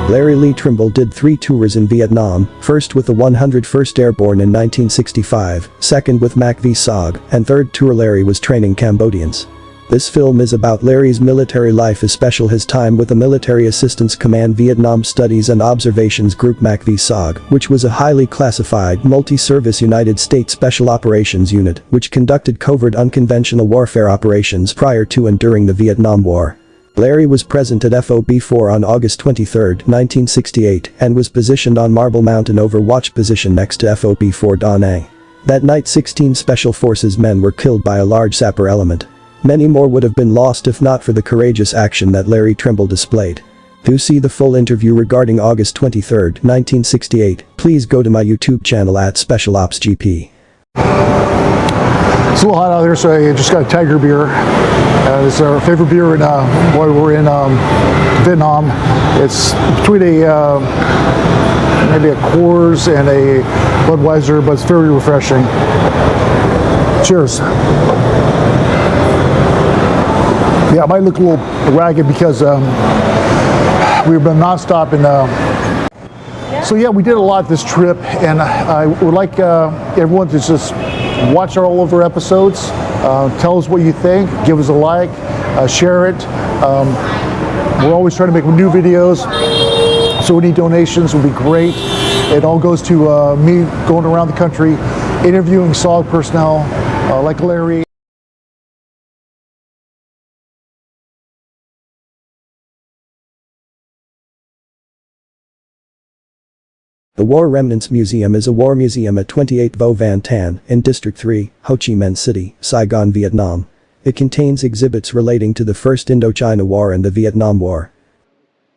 Larry Lee Trimble did 3 tours in Vietnam, first with the 101st Airborne in 1965, second with MACV-SOG, and third tour Larry was training Cambodians. This film is about Larry's military life, especially his time with the Military Assistance Command Vietnam Studies and Observations Group MACV-SOG, which was a highly classified, multi-service United States Special Operations Unit, which conducted covert unconventional warfare operations prior to and during the Vietnam War. Larry was present at FOB-4 on August 23, 1968, and was positioned on Marble Mountain overwatch position next to FOB-4 Da Nang. That night 16 Special Forces men were killed by a large sapper element. Many more would have been lost if not for the courageous action that Larry Trimble displayed. To see the full interview regarding August 23, 1968, please go to my YouTube channel at SpecialOpsGP. It's a little hot out there, so I just got a Tiger beer. It's our favorite beer while we're in Vietnam. It's between maybe a Coors and a Budweiser, but it's very refreshing. Cheers. Yeah, it might look a little ragged because we've been nonstop so yeah, we did a lot this trip, and I would like everyone to just watch our all over episodes. Tell us what you think, give us a like, share it. We're always trying to make new videos, so any donations would be great. It all goes to me going around the country interviewing SOG personnel like Larry. The War Remnants Museum is a war museum at 28 Vo Van Tan in District 3, Ho Chi Minh City, Saigon, Vietnam. It contains exhibits relating to the First Indochina War and the Vietnam War.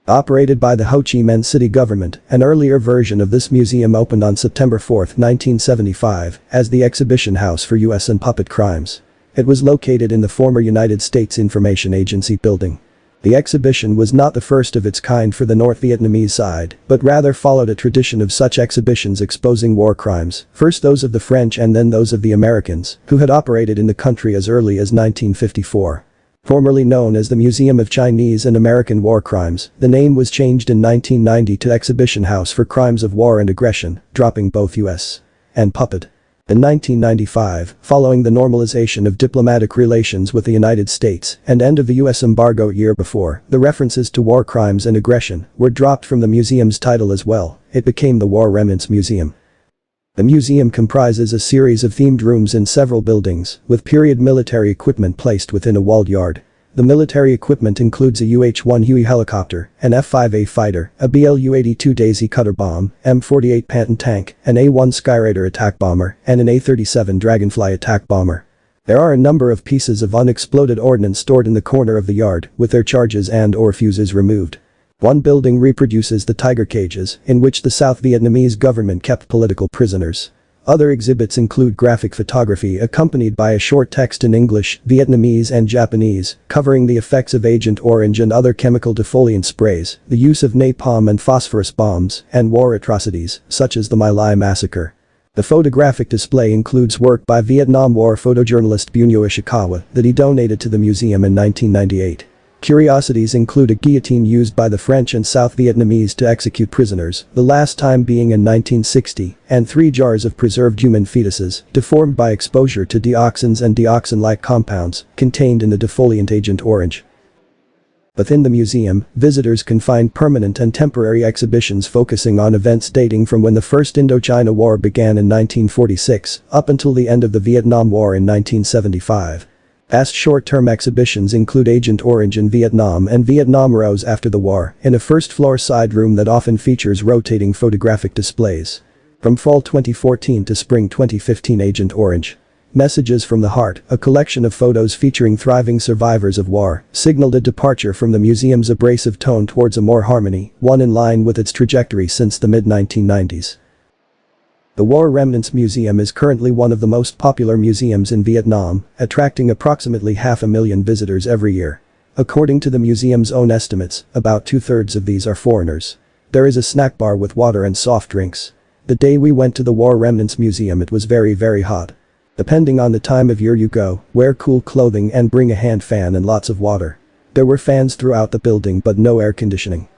Operated by the Ho Chi Minh City government, an earlier version of this museum opened on September 4, 1975, as the exhibition house for U.S. and puppet crimes. It was located in the former United States Information Agency building. The exhibition was not the first of its kind for the North Vietnamese side, but rather followed a tradition of such exhibitions exposing war crimes, first those of the French and then those of the Americans, who had operated in the country as early as 1954. Formerly known as the Museum of Chinese and American War Crimes, the name was changed in 1990 to Exhibition House for Crimes of War and Aggression, dropping both U.S. and puppet. In 1995, following the normalization of diplomatic relations with the United States and end of the U.S. embargo a year before, the references to war crimes and aggression were dropped from the museum's title as well. It became the War Remnants Museum. The museum comprises a series of themed rooms in several buildings, with period military equipment placed within a walled yard. The military equipment includes a UH-1 Huey helicopter, an F-5A fighter, a BLU-82 Daisy Cutter bomb, M48 Panton tank, an A-1 Skyraider attack bomber, and an A-37 Dragonfly attack bomber. There are a number of pieces of unexploded ordnance stored in the corner of the yard, with their charges and/or fuses removed. One building reproduces the tiger cages, in which the South Vietnamese government kept political prisoners. Other exhibits include graphic photography accompanied by a short text in English, Vietnamese and Japanese, covering the effects of Agent Orange and other chemical defoliant sprays, the use of napalm and phosphorus bombs, and war atrocities, such as the My Lai massacre. The photographic display includes work by Vietnam War photojournalist Bunyo Ishikawa that he donated to the museum in 1998. Curiosities include a guillotine used by the French and South Vietnamese to execute prisoners, the last time being in 1960, and 3 jars of preserved human fetuses, deformed by exposure to dioxins and dioxin-like compounds, contained in the defoliant Agent Orange. Within the museum, visitors can find permanent and temporary exhibitions focusing on events dating from when the First Indochina War began in 1946 up until the end of the Vietnam War in 1975. Past short-term exhibitions include Agent Orange in Vietnam and Vietnam Rose after the war, in a first-floor side room that often features rotating photographic displays. From fall 2014 to spring 2015 Agent Orange. Messages from the Heart, a collection of photos featuring thriving survivors of war, signaled a departure from the museum's abrasive tone towards a more harmony, one in line with its trajectory since the mid-1990s. The War Remnants Museum is currently one of the most popular museums in Vietnam, attracting approximately 500,000 visitors every year. According to the museum's own estimates, about 2/3 of these are foreigners. There is a snack bar with water and soft drinks. The day we went to the War Remnants Museum it was very hot. Depending on the time of year you go, wear cool clothing and bring a hand fan and lots of water. There were fans throughout the building but no air conditioning.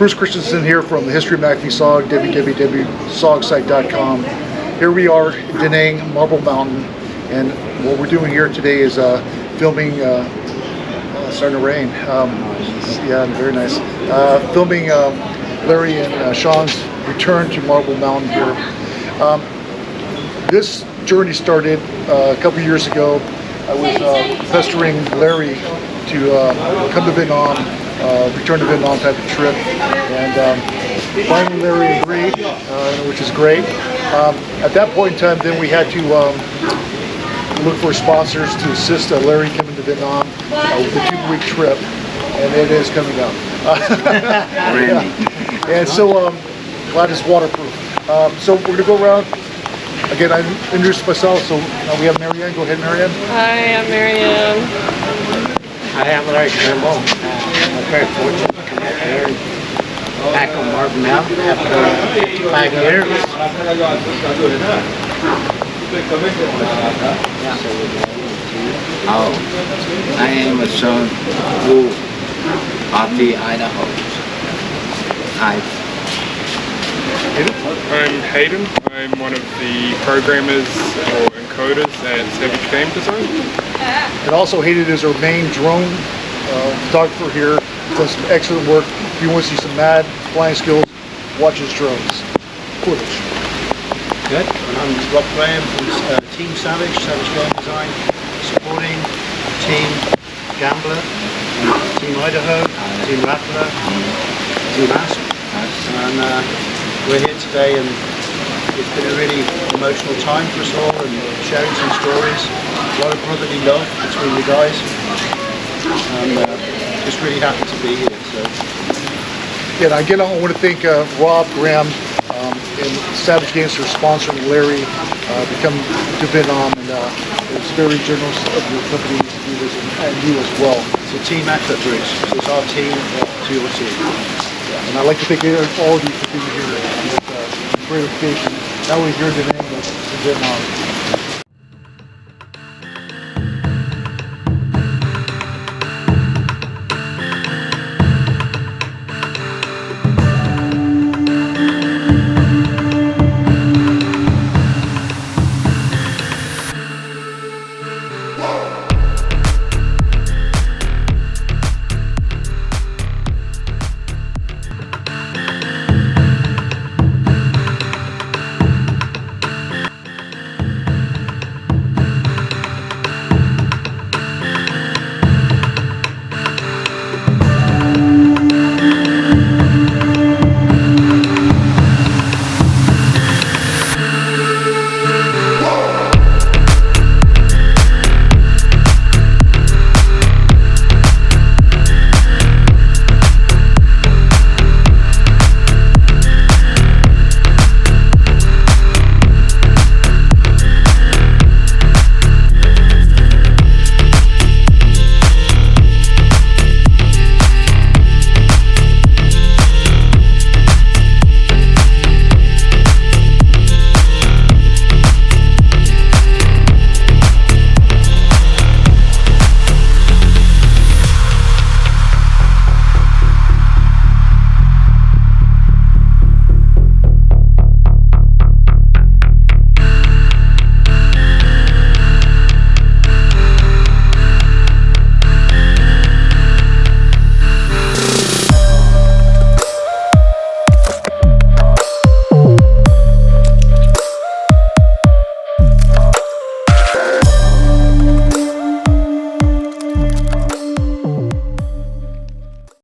Bruce Christensen here from the History of MACV-SOG, www.sogsite.com. Here we are in Da Nang, Marble Mountain, and what we're doing here today is filming, it's starting to rain, yeah, very nice, filming Larry and Sean's return to Marble Mountain here. This journey started a couple years ago. I was pestering Larry to come to Vietnam, return to Vietnam type of trip, and finally Larry agreed, which is great. At that point in time, then we had to look for sponsors to assist Larry coming to Vietnam with a 2-week trip, and it is coming up. Yeah. And so glad it's waterproof. So we're going to go around. Again, I introduced myself, so we have Marianne. Go ahead, Marianne. Hi, I'm Marianne. Hi, I'm Larry Trimble. I'm very fortunate to come up here and back on Marble Mountain after 55 years. Oh, I am a son of the Idaho. I'm Hayden. I'm one of the programmers or encoders at Savage Game Design. And also Hayden is our main drone photographer here. Does some excellent work. If you want to see some mad flying skills, watch his drones footage. Good. And I'm Rob Graham from Team Savage Game Design, supporting Team Gambler, Team Idaho, Team Rattler, Team Asp. And we're here today, and it's been a really emotional time for us all, and sharing some stories. A lot of brotherly love between the guys, and just really happy to be here. So. Yeah, and again, I want to thank Rob Graham and Savage Games for sponsoring Larry to come to Vietnam, and it's very generous of your company to do this, and you as well. It's a team effort, Bruce. So it's our team to your team. And I'd like to thank all of you for being here on this great occasion, not only here in Da Nang, but in Vietnam.